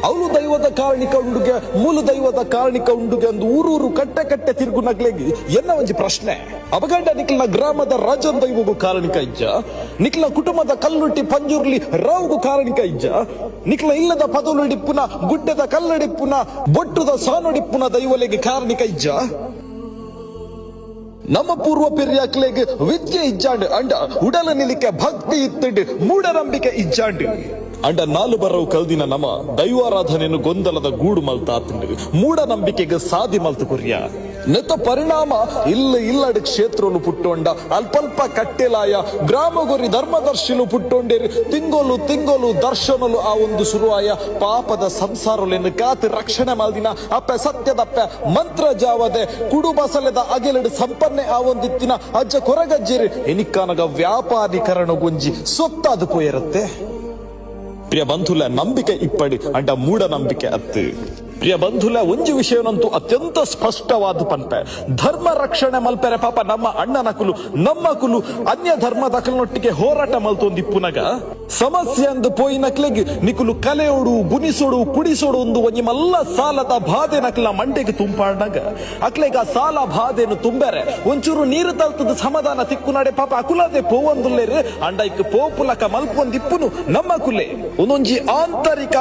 ಅವಳು ದೈವದ ಕಾರಣಿಕ ಉಂಡುಗೆ ಮೂಲ ದೈವದ ಕಾರಣಿಕ ಉಂಡುಗೆ ಒಂದು ಊರೂರು ಕಟ್ಟೆ ಕಟ್ಟೆ ತಿರುಗು ನಗ್ಲೆಗಿ ಎನ್ನ ಒಂಜಿ ಪ್ರಶ್ನೆ ಅಪಗಂಡ ನಿಕ್ಲ ಗ್ರಾಮದ ರಾಜನ್ ದೈವಗೂ ಕಾರಣಿಕ ಇಜ್ಜ ನಿಕ್ಲ ಕುಟುಂಬದ ಕಲ್ಲುಟ್ಟಿ ಪಂಜುರ್ಲಿ ರಾವ್ಗೂ ಕಾರಣಿಕ ಇಜ್ಜ ನಿಕ್ಲ ಇಲ್ಲದ ಪದಲುಡಿಪ್ಪುನ ಗುಡ್ಡದ ಕಲ್ಲಡಿಪ್ಪುನ ಬೊಟ್ಟುದ ಸಾನುಡಿಪ್ಪುನ ದೈವಲೆಗೆ ಕಾರಣಿಕ ಇಜ್ಜ ನಮ್ಮ ಪೂರ್ವ ಪೆರಿಯಾಕ್ಲೆಗೆ ವಿದ್ಯೆ ಇಜ್ಜಾಂಡ್ ಅಂಡ ಉಡಲ ನಿಲಿಕೆ ಭಕ್ತಿ ಇತ್ತಂಡು ಮೂಢನಂಬಿಕೆ ಇಜ್ಜಾಂಡ್ ಅಂಡ ನಾಲು ಬರವು ಕಲ್ದಿನ ನಮ ದೈವಾರಾಧನೆಯನ್ನು ಗೊಂದಲದ ಗೂಡು ಮಲ್ತಾತಂಡು ಮೂಢನಂಬಿಕೆಗೆ ಸಾದಿ ಮಲ್ತು ಕುರ್ಯ ನೆತ್ತ ಪರಿಣಾಮ ಇಲ್ಲಡ್ ಕ್ಷೇತ್ರಲು ಪುಟ್ಟೊಂಡ ಅಲ್ಪಲ್ಪ ಕಟ್ಟೆಲಾಯ ಗ್ರಾಮಗೊರಿ ಧರ್ಮದರ್ಶಿಲು ಪುಟ್ಟೊಂಡೇರಿ ತಿಂಗೋಲು ದರ್ಶನಲು ಆ ಒಂದು ಶುರುವಾಯ ಪಾಪದ ಸಂಸಾರಲೆನ್ನು ಕಾತು ರಕ್ಷಣೆ ಮಾಲ್ದಿನ ಅಪ್ಪೆ ಸತ್ಯದಪ್ಪೆ ಮಂತ್ರ ಜಾವದೆ ಕುಡು ಬಸಲೆದ ಅಗೆಲಡು ಸಂಪನ್ನೆ ಆ ಒಂದಿತ್ತಿನ ಅಜ್ಜ ಕೊರಗಜ್ಜೇರಿ ಎನಿಕ್ಕಾನಗ ವ್ಯಾಪಾರೀಕರಣ ಗೊಂಜಿ ಸೊತ್ತಾದು ಪೋಯಿರುತ್ತೆ ಪ್ರಿಯ ಬಂಧುಲ ನಂಬಿಕೆ ಇಪ್ಪಡಿ ಅಂಡ ಮೂಢನಂಬಿಕೆ ಅತ್ತು ಪ್ರಿಯ ಬಂಧುಲ ಒಂಜಿ ವಿಷಯನಂತೂ ಅತ್ಯಂತ ಸ್ಪಷ್ಟವಾದ ಪನ್ಪೆ ಧರ್ಮ ರಕ್ಷಣೆ ಮಲ್ಪೆರೆ ಪಾಪ ನಮ್ಮ ಅಣ್ಣನಕುಲು ನಮ್ಮ ಕುಲು ಅನ್ಯ ಧರ್ಮದಕಲನೊಟ್ಟಿಗೆ ಹೋರಾಟ ಮಲ್ತೊಂದಿಪ್ಪುನಗ ಸಮಸ್ಯೆ ಅಂದು ಪೋಯಿನಕ್ಲೆಗ್ ನಿಕುಲು ಕಲೆಯೋಡು ಬುನಿಸೋಡು ಕುಡಿಸೋಡು ಒಂದು ಒಂಜಿ ಮಲ್ಲ ಸಾಲದ ಬಾಧೆ ನಕ್ಲ ಮಂಡೆಗೆ ತುಂಪಾಡ್ನಾಗ ಅಕ್ಲೆಗ ಸಾಲ ಬಾಧೆನು ತುಂಬೆರೆ ಒಂಚೂರು ನೀರು ತಲ್ತದ ಸಮಾಧಾನ ತಿಕ್ಕು ನಡೆ ಪಾಪ ಅಕುಲದೆ ಪೋವಂದುಲ್ಲೇರು ಅಂಡ ಇಕ್ ಪೋಪುಲಕ ಮಲ್ಪೊಂದಿಪ್ಪುನು ನಮ್ಮ ಕುಲೆ ಒಂದೊಂಜಿ ಆಂತರಿಕ